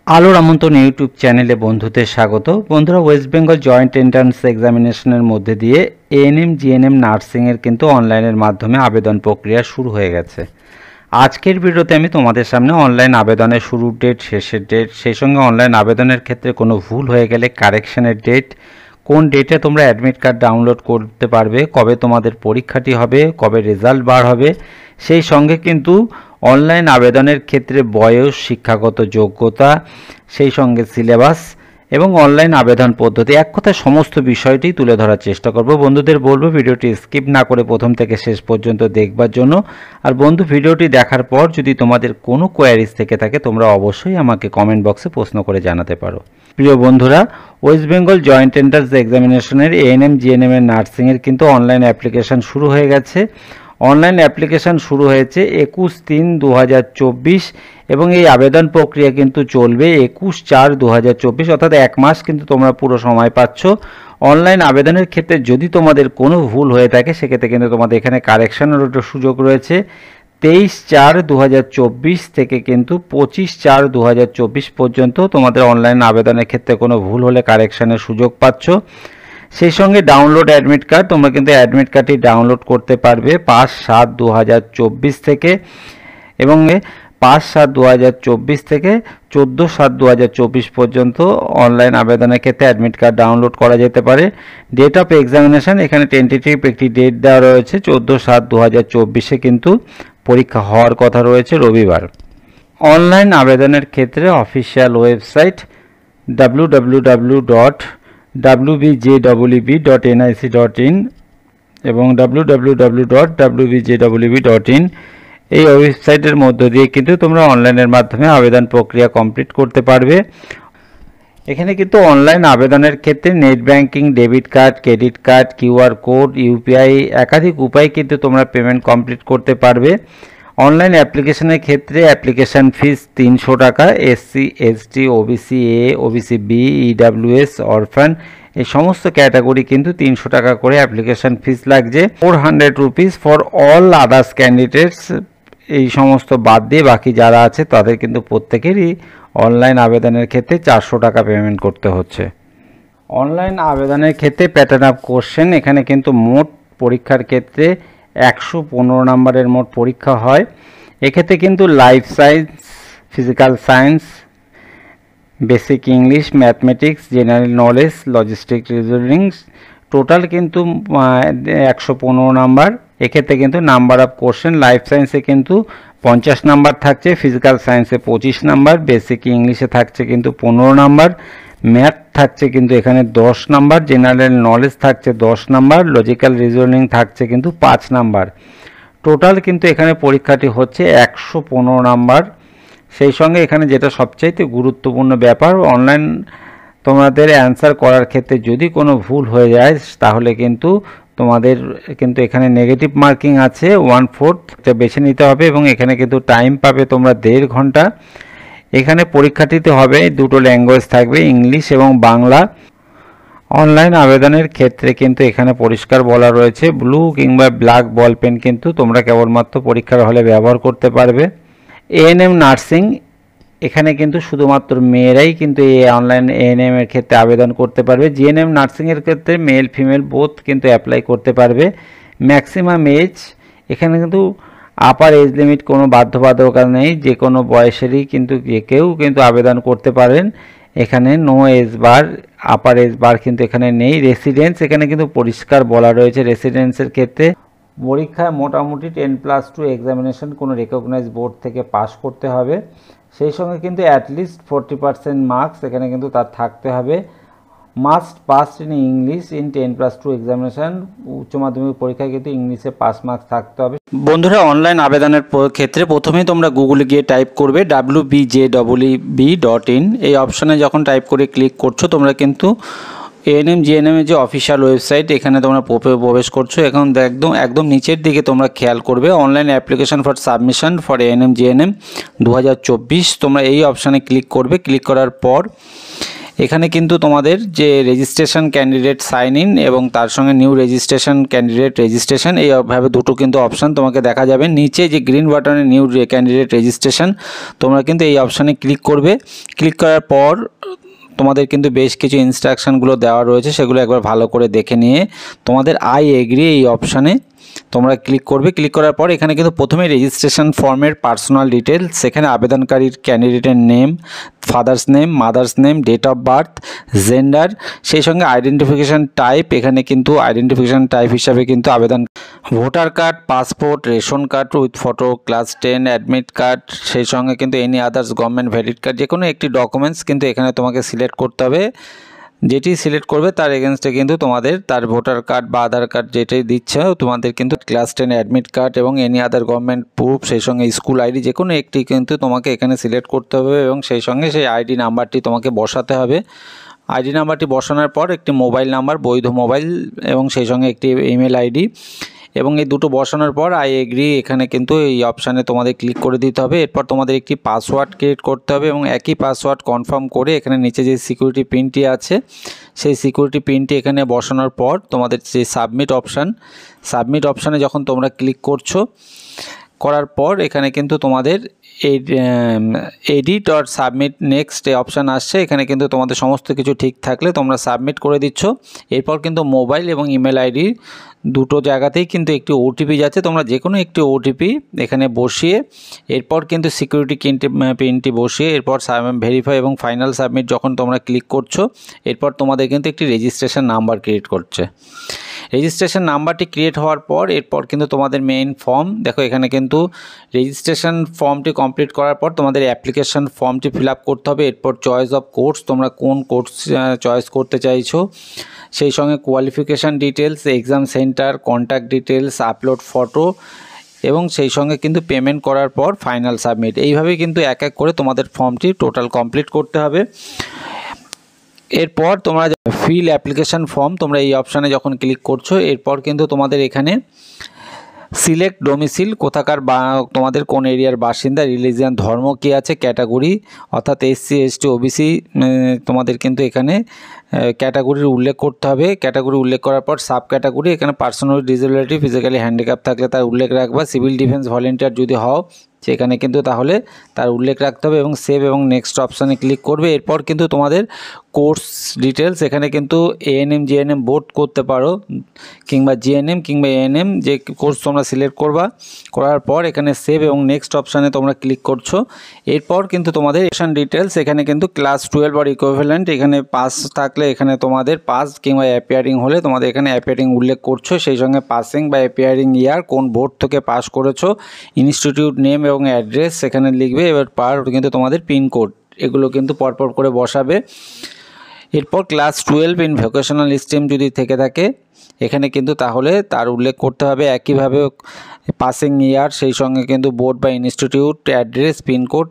আলোর আমন্ত্রণ ইউটিউব চ্যানেলে বন্ধুদের স্বাগত। বন্ধুরা, ওয়েস্ট বেঙ্গল জয়েন্ট এন্ট্রান্স এক্সামিনেশনের মধ্যে দিয়ে এএনএম জিএনএম নার্সিংয়ের কিন্তু অনলাইনের মাধ্যমে আবেদন প্রক্রিয়া শুরু হয়ে গেছে। আজকের ভিডিওতে আমি তোমাদের সামনে অনলাইন আবেদনের শুরুর ডেট, শেষের ডেট, সেই সঙ্গে অনলাইন আবেদনের ক্ষেত্রে কোনো ভুল হয়ে গেলে কারেকশনের ডেট, কোন ডেটে তোমরা অ্যাডমিট কার্ড ডাউনলোড করতে পারবে, কবে তোমাদের পরীক্ষাটি হবে, কবে রেজাল্ট বার হবে, সেই সঙ্গে কিন্তু অনলাইন আবেদনের ক্ষেত্রে বয়স, শিক্ষাগত যোগ্যতা, সেই সঙ্গে সিলেবাস এবং অনলাইন আবেদন পদ্ধতি, এক কথায় সমস্ত বিষয়টি তুলে ধরার চেষ্টা করব। বন্ধুদের বলবো ভিডিওটি স্কিপ না করে প্রথম থেকে শেষ পর্যন্ত দেখবার জন্য। আর বন্ধু, ভিডিওটি দেখার পর যদি তোমাদের কোনো কোয়ারিজ থেকে থাকে তোমরা অবশ্যই আমাকে কমেন্ট বক্সে প্রশ্ন করে জানাতে পারো। প্রিয় বন্ধুরা, ওয়েস্ট বেঙ্গল জয়েন্ট এন্ট্রান্স এক্সামিনেশনের এএনএম জিএনএম এর নার্সিংয়ের কিন্তু অনলাইন অ্যাপ্লিকেশান শুরু হয়ে গেছে। অনলাইন অ্যাপ্লিকেশান শুরু হয়েছে 21/3/2024 এবং এই আবেদন প্রক্রিয়া কিন্তু চলবে 21/4/2024, অর্থাৎ এক মাস কিন্তু তোমরা পুরো সময় পাচ্ছ। অনলাইন আবেদনের ক্ষেত্রে যদি তোমাদের কোনো ভুল হয়ে থাকে সেক্ষেত্রে কিন্তু তোমাদের এখানে কারেকশানেরও সুযোগ রয়েছে। 23/4/2024 থেকে কিন্তু 25/4/2024 পর্যন্ত তোমাদের অনলাইন আবেদনের ক্ষেত্রে কোনো ভুল হলে কারেকশানের সুযোগ পাচ্ছ। সেই সঙ্গে ডাউনলোড অ্যাডমিট কার্ড, তোমরা কিন্তু অ্যাডমিট কার্ডটি ডাউনলোড করতে পারবে 5/7/2024 থেকে, এবং 5/7/2024 থেকে 14/7/2024 পর্যন্ত অনলাইন আবেদনের ক্ষেত্রে অ্যাডমিট কার্ড ডাউনলোড করা যেতে পারে। ডেট অফ এক্সামিনেশান এখানে টেন্টেটিভ একটি ডেট দেওয়া রয়েছে, 14/7/2024 কিন্তু পরীক্ষা হওয়ার কথা রয়েছে রবিবার। অনলাইন আবেদনের ক্ষেত্রে অফিসিয়াল ওয়েবসাইট www.wbjweb.nic.in এবং www.wbjweb.in এই ওয়েবসাইটের মধ্য দিয়ে কিন্তু তোমরা অনলাইনের মাধ্যমে আবেদন প্রক্রিয়া কমপ্লিট করতে পারবে। এখানে কিন্তু অনলাইন আবেদনের ক্ষেত্রে net banking, debit card, credit card, QR code, UPI একাধিক উপায় কিন্তু তোমরা পেমেন্ট কমপ্লিট করতে পারবে। অনলাইন অ্যাপ্লিকেশনের ক্ষেত্রে অ্যাপ্লিকেশান ফিস 300 টাকা। SC, ST, OBC A, OBC B, EWS, orphan এই সমস্ত ক্যাটাগরি কিন্তু 300 টাকা করে অ্যাপ্লিকেশান ফিস লাগছে। 400 rupees for all others candidates, এই সমস্ত বাদ দিয়ে বাকি যারা আছে তাদের কিন্তু প্রত্যেকেরই অনলাইন আবেদনের ক্ষেত্রে 400 টাকা পেমেন্ট করতে হচ্ছে। অনলাইন আবেদনের ক্ষেত্রে প্যাটার্ন অফ কোশ্চেন, এখানে কিন্তু মোট পরীক্ষার ক্ষেত্রে 115 নম্বরের মোট পরীক্ষা হয়। এক্ষেত্রে কিন্তু life science, physical science, basic English, mathematics, general knowledge, logistic, reasoning total কিন্তু 115 নাম্বার। এক্ষেত্রে কিন্তু নাম্বার অফ কোশ্চেন লাইফ সায়েন্সে কিন্তু 50 নাম্বার থাকছে, ফিজিক্যাল সায়েন্সে 25 নাম্বার, বেসিক ইংলিশে থাকছে কিন্তু 15 নাম্বার, ম্যাথ থাকছে কিন্তু এখানে 10 নাম্বার, জেনারেল নলেজ থাকছে 10 নাম্বার, লজিক্যাল রিজনিং থাকছে কিন্তু 5 নাম্বার। টোটাল কিন্তু এখানে পরীক্ষাটি হচ্ছে 115 নাম্বার। সেই সঙ্গে এখানে যেটা সবচাইতে গুরুত্বপূর্ণ ব্যাপার, অনলাইন তোমাদের অ্যান্সার করার ক্ষেত্রে যদি কোনো ভুল হয়ে যায় তাহলে কিন্তু তোমাদের কিন্তু এখানে নেগেটিভ মার্কিং আছে 1/4 বেছে নিতে হবে, এবং এখানে কিন্তু টাইম পাবে তোমরা 1.5 ঘন্টা। এখানে পরীক্ষাটিতে হবে দুটো ল্যাঙ্গুয়েজ থাকবে, ইংলিশ এবং বাংলা। অনলাইন আবেদনের ক্ষেত্রে কিন্তু এখানে পরিষ্কার বলা রয়েছে ব্লু কিংবা ব্ল্যাক বল পেন কিন্তু তোমরা কেবলমাত্র পরীক্ষার হলে ব্যবহার করতে পারবে। এএনএম নার্সিং, এখানে কিন্তু শুধুমাত্র মেয়েরাই কিন্তু এই অনলাইন এএনএম এর ক্ষেত্রে আবেদন করতে পারবে। জিএনএম নার্সিংয়ের ক্ষেত্রে মেল ফিমেল বোথ কিন্তু অ্যাপ্লাই করতে পারবে। ম্যাক্সিমাম এজ, এখানে কিন্তু আপার এজ লিমিট কোনো বাধ্যবাধকতা নেই, যে কোনো বয়সেরই কিন্তু যে কেউ কিন্তু আবেদন করতে পারেন। এখানে নো এজ বার, আপার এজ বার কিন্তু এখানে নেই। রেসিডেন্স, এখানে কিন্তু পরিষ্কার বলা রয়েছে রেসিডেন্সের ক্ষেত্রে পরীক্ষায় মোটামুটি 10+2 এক্সামিনেশন কোনো রেকগনাইজ বোর্ড থেকে পাস করতে হবে। সেই সঙ্গে কিন্তু অ্যাটলিস্ট 40% মার্কস এখানে কিন্তু তার থাকতে হবে। Must pass in English in 10+2 examination, উচ্চ মাধ্যমিক পরীক্ষায় কিন্তু ইংলিশে পাস মার্কস থাকতে হবে। বন্ধুরা, অনলাইন আবেদনের ক্ষেত্রে প্রথমেই তোমরা গুগলে গিয়ে টাইপ করবে wbjweb.in। এই অপশানে যখন টাইপ করে ক্লিক করছো তোমরা কিন্তু এএনএম জিএনএম এর যে অফিসিয়াল ওয়েবসাইট এখানে তোমরা প্রবেশ করছো। এখন একদম নিচের দিকে তোমরা খেয়াল করবে online application for submission for ANM GNM 2024, তোমরা এই অপশানে ক্লিক করবে। ক্লিক করার পর এখানে কিন্তু তোমাদের যে রেজিস্ট্রেশন ক্যান্ডিডেট সাইন ইন এবং তার সঙ্গে নিউ রেজিস্ট্রেশন ক্যান্ডিডেট রেজিস্ট্রেশন এইভাবে দুটো কিন্তু অপশান তোমাকে দেখা যাবে। নিচে যে গ্রিন বাটনে নিউ ক্যান্ডিডেট রেজিস্ট্রেশন তোমরা কিন্তু এই অপশানে ক্লিক করবে। ক্লিক করার পর তোমাদের কিন্তু বেশ কিছু ইনস্ট্রাকশনগুলো দেওয়া রয়েছে, সেগুলো একবার ভালো করে দেখে নিয়ে তোমাদের আই এগ্রি এই অপশানে তোমরা ক্লিক করবে। ক্লিক করার পর এখানে কিন্তু প্রথমে রেজিস্ট্রেশন ফর্মের পার্সোনাল ডিটেলস, সেখানে আবেদনকারীর ক্যান্ডিডেটের name, father's name, mother's name, date of birth, gender, সেই সঙ্গে আইডেন্টিফিকেশান টাইপ। এখানে কিন্তু আইডেন্টিফিকেশান টাইপ হিসাবে কিন্তু আবেদন voter card, passport, ration card with photo, class 10 admit card, সেই সঙ্গে কিন্তু any others government valid card, যে কোনো একটি ডকুমেন্টস কিন্তু এখানে তোমাকে সিলেক্ট করতে হবে। যেটি সিলেক্ট করবে তার এগেনস্টে কিন্তু তোমাদের তার ভোটার কার্ড বা আধার কার্ড যেটাই দিচ্ছে তোমাদের কিন্তু ক্লাস 10 অ্যাডমিট কার্ড এবং এনি আদার গভর্নমেন্ট প্রুফ, সেই সঙ্গে স্কুল আইডি, যে কোনো একটি কিন্তু তোমাকে এখানে সিলেক্ট করতে হবে এবং সেই সঙ্গে সেই আইডি নাম্বারটি তোমাকে বসাতে হবে। আইডি নাম্বারটি বসানোর পর একটি মোবাইল নাম্বার, বৈধ মোবাইল এবং সেই সঙ্গে একটি ইমেল আইডি, এবং এই দুটো বসানোর পর আই এগ্রি এখানে কিন্তু এই অপশানে তোমাদের ক্লিক করে দিতে হবে। এরপর তোমাদের একটি পাসওয়ার্ড ক্রিয়েট করতে হবে এবং একই পাসওয়ার্ড কনফার্ম করে এখানে নিচে যে সিকিউরিটি পিনটি আছে সেই সিকিউরিটি পিনটি এখানে বসানোর পর তোমাদের যে সাবমিট অপশানে যখন তোমরা ক্লিক করছো, করার পর এখানে কিন্তু তোমাদের এই এডিট অর সাবমিট নেক্সট এই অপশান আসছে। এখানে কিন্তু তোমাদের সমস্ত কিছু ঠিক থাকলে তোমরা সাবমিট করে দিচ্ছ। এরপর কিন্তু মোবাইল এবং ইমেল আইডি দুটো জায়গাতেই কিন্তু একটি ওটিপি যাচ্ছে, তোমরা যে কোনো একটি ওটিপি এখানে বসিয়ে এরপর কিন্তু সিকিউরিটি পিনটি বসিয়ে এরপর ভেরিফাই এবং ফাইনাল সাবমিট যখন তোমরা ক্লিক করছো, এরপর তোমাদের কিন্তু একটি রেজিস্ট্রেশন নাম্বার ক্রিয়েট করছে। রেজিস্ট্রেশন নাম্বারটি ক্রিয়েট হওয়ার পর এরপর কিন্তু তোমাদের মেইন ফর্ম, দেখো এখানে কিন্তু রেজিস্ট্রেশন ফর্মটি কমপ্লিট করার পর তোমাদের অ্যাপ্লিকেশন ফর্মটি ফিল আপ করতে হবে। এরপর চয়েস অফ কোর্স, তোমরা কোন কোর্স চয়েস করতে চাইছো, সেই সঙ্গে qualification details, exam centre, contact details, upload photo এবং সেই সঙ্গে কিন্তু পেমেন্ট করার পর ফাইনাল সাবমিট। এইভাবেই কিন্তু এক এক করে তোমাদের ফর্মটি টোটাল কমপ্লিট করতে হবে। এরপর তোমরা ফিল অ্যাপ্লিকেশান ফর্ম তোমরা এই অপশানে যখন ক্লিক করছো, এরপর কিন্তু তোমাদের এখানে সিলেক্ট ডোমিসিল, কোথাকার বা তোমাদের কোন এরিয়ার বাসিন্দা, রিলিজিয়ান ধর্ম কী আছে, ক্যাটাগরি অর্থাৎ এসসি এসটি ওবিসি তোমাদের কিন্তু এখানে ক্যাটাগরির উল্লেখ করতে হবে। ক্যাটাগরি উল্লেখ করার পর সাব ক্যাটাগরি, এখানে পার্সোনাল ডিসেবিলিটি, ফিজিক্যালি হ্যান্ডিক্যাপ থাকলে তার উল্লেখ রাখবা। সিভিল ডিফেন্স ভলেন্টিয়ার যদি হও সেখানে কিন্তু তাহলে তার উল্লেখ রাখতে হবে এবং সেভ এবং নেক্সট অপশানে ক্লিক করবে। এরপর কিন্তু তোমাদের কোর্স ডিটেলস, এখানে কিন্তু এএনএম জিএনএম বোথ করতে পারো কিংবা জিএনএম কিংবা এএনএম, যে কোর্স তোমরা সিলেক্ট করবা। করার পর এখানে সেভ এবং নেক্সট অপশানে তোমরা ক্লিক করছো। এরপর কিন্তু তোমাদের এডুকেশন ডিটেলস, এখানে কিন্তু ক্লাস 12 আর ইকুইভ্যালেন্ট, এখানে পাস থাকলে এখানে তোমাদের পাস কিংবা অ্যাপিয়ারিং হলে তোমাদের এখানে অ্যাপিয়ারিং উল্লেখ করছো, সেই সঙ্গে পাসিং বা অ্যাপিয়ারিং ইয়ার, কোন বোর্ড থেকে পাস করেছো, ইনস্টিটিউট নেম এবং অ্যাড্রেস সেখানে লিখবে। এবার কিন্তু তোমাদের পিনকোড এগুলো কিন্তু পরপর করে বসাবে। এরপর ক্লাস 12 ইন ভোকেশনাল স্ট্রিম যদি থেকে থাকে এখানে কিন্তু তাহলে তার উল্লেখ করতে হবে। একইভাবে পাসিং ইয়ার, সেই সঙ্গে কিন্তু বোর্ড বা ইনস্টিটিউট, অ্যাড্রেস, পিনকোড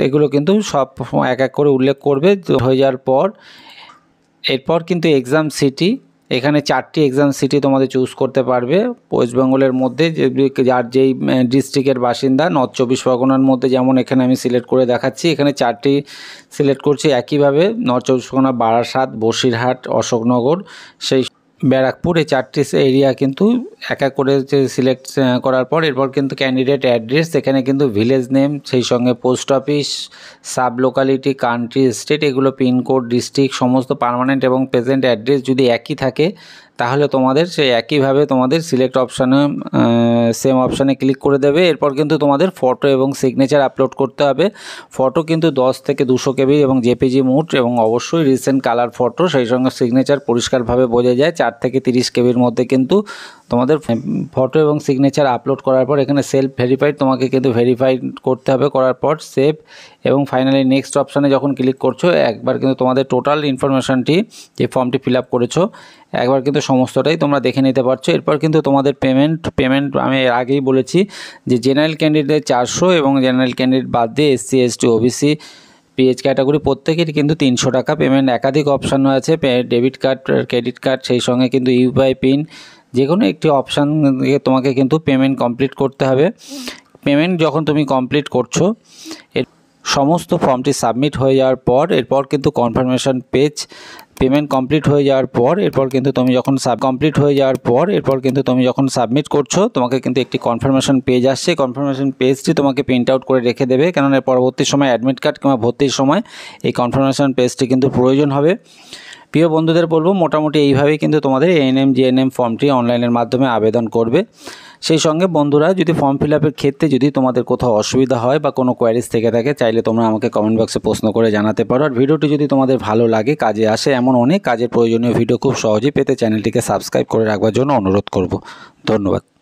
এগুলো কিন্তু সব এক এক করে উল্লেখ করবে। হয়ে যাওয়ার পর এরপর কিন্তু এক্সাম সিটি, এখানে 4টি এক্সাম সিটি তোমাদের চুজ করতে পারবে ওয়েস্ট বেঙ্গলের মধ্যে, যার যেই ডিস্ট্রিক্টের বাসিন্দা। নর্থ 24 পরগনার মধ্যে যেমন এখানে আমি সিলেক্ট করে দেখাচ্ছি, এখানে 4টি সিলেক্ট করছি। একইভাবে নর্থ 24 পরগনা, বারাসাত, বসিরহাট, অশোকনগর, সেই ব্যারাকপুর, এই 4টি এরিয়া কিন্তু এক এক করে সিলেক্ট করার পর এরপর কিন্তু ক্যান্ডিডেট অ্যাড্রেস, এখানে কিন্তু ভিলেজ নেম, সেই সঙ্গে post office, sub locality, country, state, এগুলো পিনকোড, ডিস্ট্রিক্ট, সমস্ত পার্মানেন্ট এবং প্রেজেন্ট অ্যাড্রেস যদি একই থাকে তাহলে তোমাদের সেই একইভাবে তোমাদের সিলেক্ট অপশানে সেম অপশানে ক্লিক করে দেবে। এরপর কিন্তু তোমাদের ফটো এবং সিগনেচার আপলোড করতে হবে। ফটো কিন্তু 10 থেকে 200 কেবি এবং জেপিজি মুড, এবং অবশ্যই রিসেন্ট কালার ফটো, সেই সঙ্গে সিগনেচার পরিষ্কারভাবে বোঝা যায়। 4 থেকে 30 কেবির মধ্যে কিন্তু তোমাদের ফটো এবং সিগনেচার আপলোড করার পর এখানে সেলফ ভেরিফাইড তোমাকে কিন্তু ভেরিফাই করতে হবে। করার পর সেভ এবং ফাইনালি নেক্সট অপশানে যখন ক্লিক করছো একবার কিন্তু তোমাদের টোটাল ইনফরমেশানটি যে ফর্মটি ফিল আপ করেছো একবার কিন্তু সমস্তটাই তোমরা দেখে নিতে পারছো। এরপর কিন্তু তোমাদের পেমেন্ট আমি এর আগেই বলেছি যে জেনারেল ক্যান্ডিডেট 400 এবং জেনারেল ক্যান্ডিডেট বাদ দিয়ে SC ST OBC pH category প্রত্যেকেরই কিন্তু 300 টাকা পেমেন্ট। একাধিক অপশান আছে, ডেবিট কার্ড, ক্রেডিট কার্ড, সেই সঙ্গে কিন্তু ইউপিআই পিন, যে কোনো একটি অপশান দিয়ে তোমাকে কিন্তু পেমেন্ট কমপ্লিট করতে হবে। পেমেন্ট যখন তুমি কমপ্লিট করছো সমস্ত ফর্মটি সাবমিট হয়ে যাওয়ার পর এরপর কিন্তু কনফার্মেশন পেজ পেমেন্ট কমপ্লিট হয়ে যাওয়ার পর এরপর কিন্তু তুমি যখন সাবমিট করছো তোমাকে কিন্তু একটি কনফার্মেশন পেজ আসছে। কনফার্মেশন পেজটি তোমাকে প্রিন্ট আউট করে রেখে দেবে, কেননা পরবর্তী সময় অ্যাডমিট কার্ড কিংবা ভর্তির সময় এই কনফার্মেশন পেজটি কিন্তু প্রয়োজন হবে। প্রিয় বন্ধুদের বলবো, মোটামুটি এইভাবেই কিন্তু তোমাদের এএনএম জিএনএম ফর্মটি অনলাইনের মাধ্যমে আবেদন করবে। সেই সঙ্গে বন্ধুরা, যদি ফর্ম ফিল আপের ক্ষেত্রে যদি তোমাদের কোথাও অসুবিধা হয় বা কোনো কোয়ারিজ থেকে থাকে, চাইলে তোমরা আমাকে কমেন্ট বক্সে প্রশ্ন করে জানাতে পারো। আর ভিডিওটি যদি তোমাদের ভালো লাগে, কাজে আসে, এমন অনেক কাজের প্রয়োজনীয় ভিডিও খুব সহজেই পেতে চ্যানেলটিকে সাবস্ক্রাইব করে রাখবার জন্য অনুরোধ করব। ধন্যবাদ।